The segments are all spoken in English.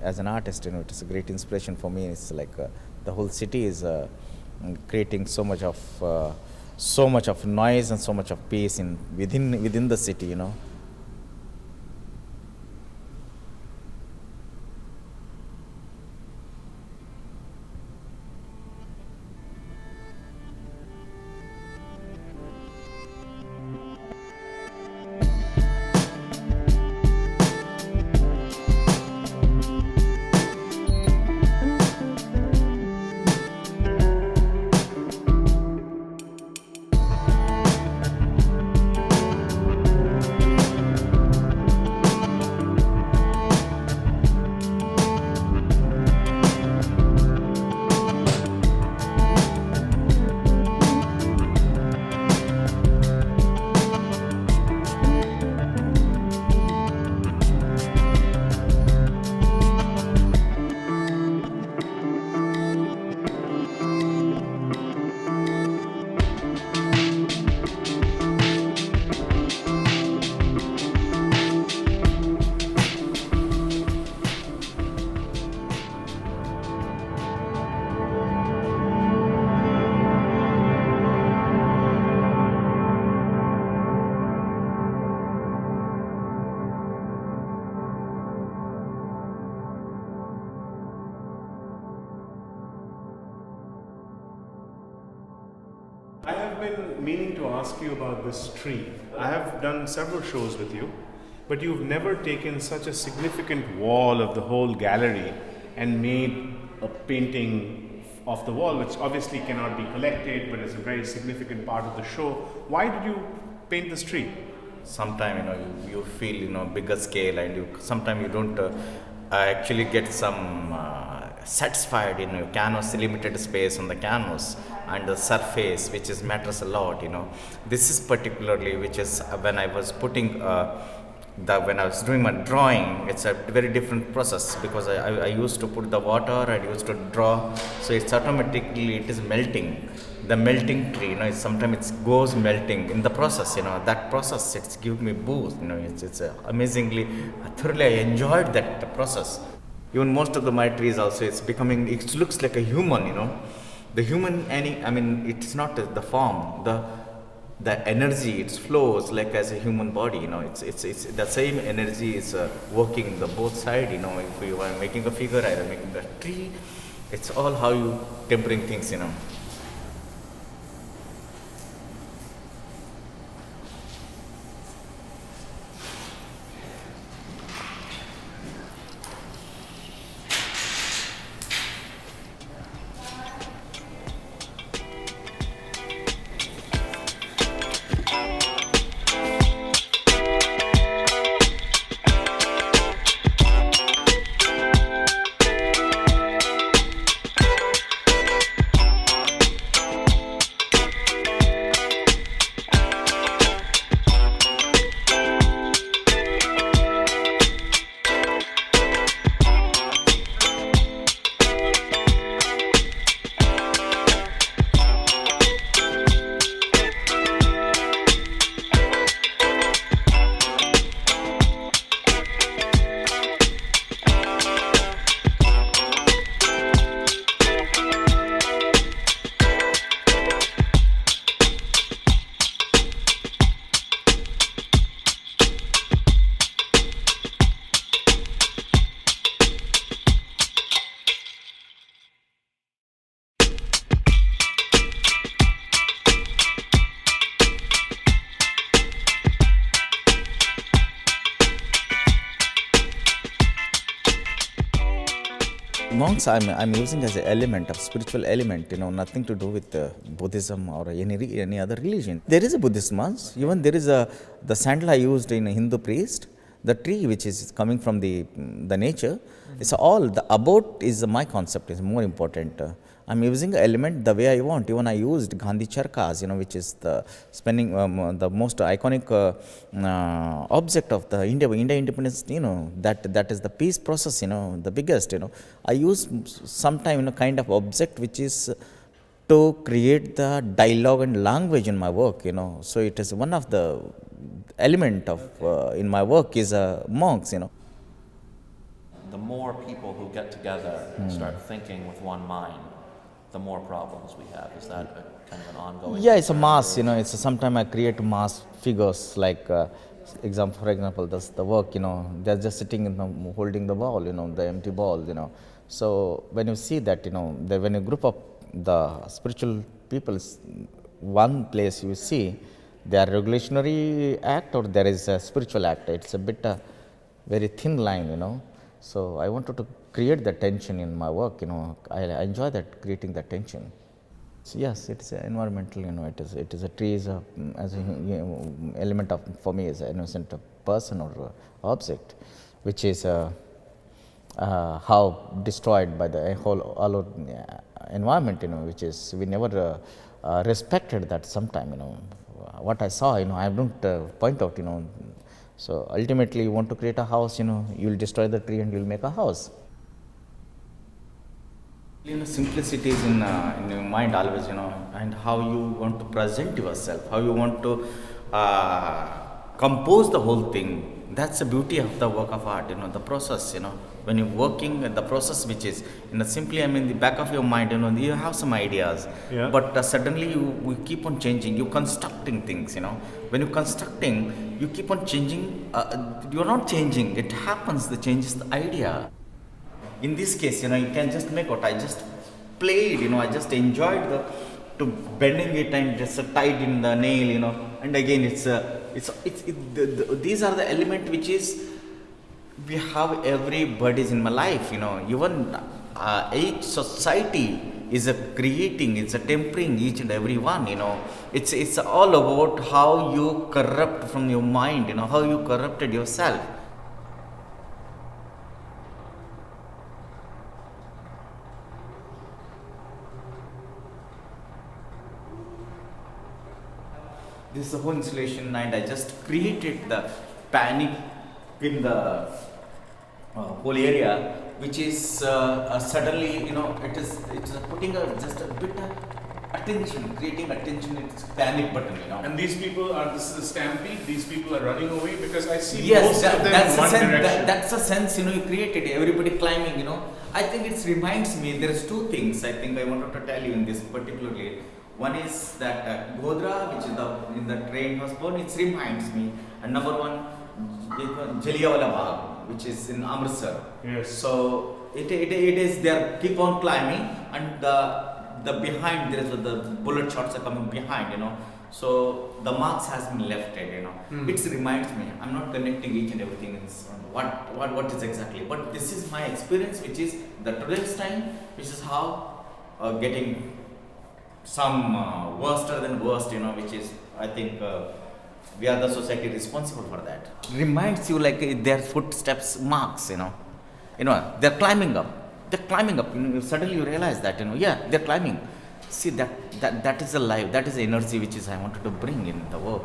as an artist, it is a great inspiration for me. It's like the whole city is creating so much of noise and so much of peace within the city. I have been meaning to ask you about this tree. I have done several shows with you, but you've never taken such a significant wall of the whole gallery and made a painting of the wall, which obviously cannot be collected, but is a very significant part of the show. Why did you paint this tree? Sometimes you feel bigger scale, and sometimes you don't actually get some satisfied in your canvas, limited space on the canvas and the surface, which is matters a lot. This is particularly, which is when I was putting when I was doing my drawing, it's a very different process, because I used to put the water, I used to draw, so it's automatically it is melting. The melting tree, sometimes it goes melting in the process. That process, it's give me boost. It's amazingly, thoroughly I enjoyed that process. Even most of my trees also, it's becoming, it looks like a human. The human, it's not the form, the energy, it flows like as a human body. It's the same energy is working the both side. If you are making a figure, either making a tree, it's all how you tempering things. Monks, I'm using as an element of spiritual element, nothing to do with Buddhism or any other religion. There is a Buddhist monk. Even there is the sandal I used in a Hindu priest. The tree which is coming from the nature. It's all the about is my concept is more important. I'm using an element the way I want. Even I used Gandhi Charkas, which is the the most iconic object of the India independence. That is the peace process. The biggest. I use sometime kind of object which is to create the dialogue and language in my work. So it is one of the element of in my work is monks. The the more people who get together and start thinking with one mind, the more problems we have. Is that a kind of an ongoing? Yeah, it's a concern mass. for you? It's sometimes I create mass figures like, for example, this the work. They're just sitting in holding the ball. The empty ball. So when you see that, when you group up the spiritual people's one place, you see they are revolutionary act or there is a spiritual act. It's a bit very thin line. So I wanted to create the tension in my work. I enjoy that creating that tension. So yes, it's environmental. It is a tree is a as a element of for me is an innocent person or object, which is how destroyed by the whole all environment. Which is we never respected that sometime. What I saw. I don't point out. So ultimately, you want to create a house. You'll destroy the tree and you'll make a house. Simplicity is in your mind always, and how you want to present yourself, how you want to compose the whole thing. That's the beauty of the work of art, the process, when you're working, the process which is, simply, the back of your mind, you have some ideas, Yeah. but suddenly you keep on changing, you're constructing things, When you're constructing, you keep on changing, you're not changing, it happens, the change is the idea. In this case, you can just make what I just played, I just enjoyed to bending it and just tied in the nail, and again these are the element which is we have everybody's in my life, even each society is a creating, it's a tempering each and every one, it's all about how you corrupt from your mind, how you corrupted yourself. This is the whole installation, and I just created the panic in the whole area, which is suddenly, it's putting just a bit of attention, creating attention. It's panic button, And these people are, this is a stampede, these people are running away because I see Yes, most of them that's in one a sense. direction. That's a sense, you created. Everybody climbing, I think it reminds me. There's two things I think I wanted to tell you in this particularly. One is that Godra, which is in the train was born. It reminds me. And number one, Jallianwala Bagh, which is in Amritsar. Yes. So it is there. Keep on climbing, and the behind there is the bullet shots are coming behind. So the marks has been left. It reminds me. I'm not connecting each and everything in what is exactly, but this is my experience, which is the today's time, which is how getting some worse than worst, which is I think we are the society responsible for that. Reminds you like their footsteps marks, they're climbing up. They're climbing up. Suddenly you realize that, yeah, they're climbing. See that is the life, that is the energy which is I wanted to bring in the work,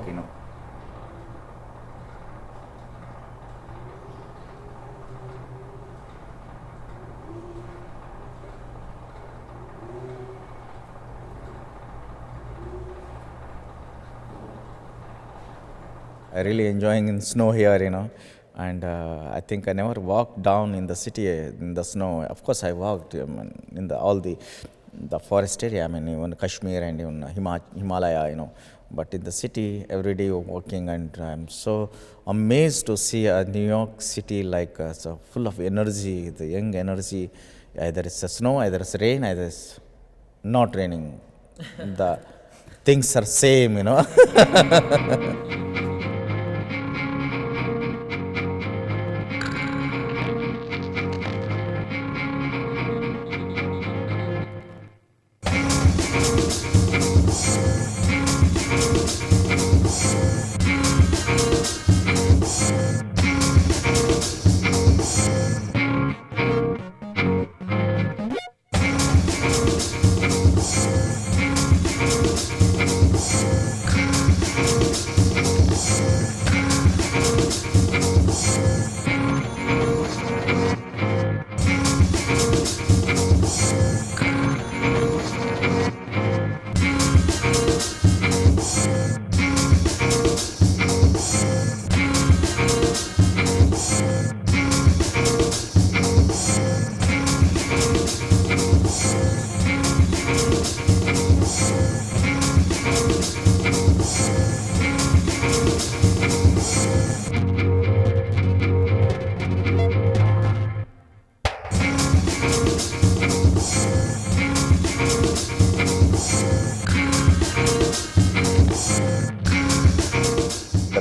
I really enjoying in snow here, and I think I never walked down in the city in the snow. Of course, I walked in all the forest area. Even Kashmir and even Himalaya, But in the city, every day you're walking, and I'm so amazed to see a New York City like so full of energy, the young energy. Either it's a snow, either it's rain, either it's not raining. The things are same,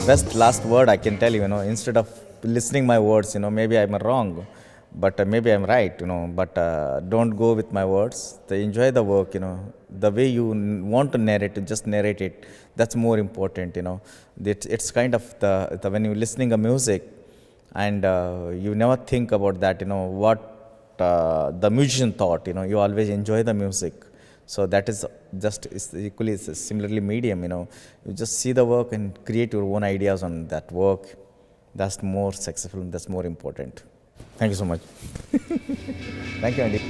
best last word I can tell you, instead of listening my words, maybe I'm wrong, but maybe I'm right, but don't go with my words. Enjoy the work, the way you want to narrate it, just narrate it. That's more important, it's kind of the when you're listening a music and you never think about that, what the musician thought, you always enjoy the music. So that is just is equally it's a similarly medium, you just see the work and create your own ideas on that work. That's more successful, that's more important. Thank you so much. Thank you, Andy.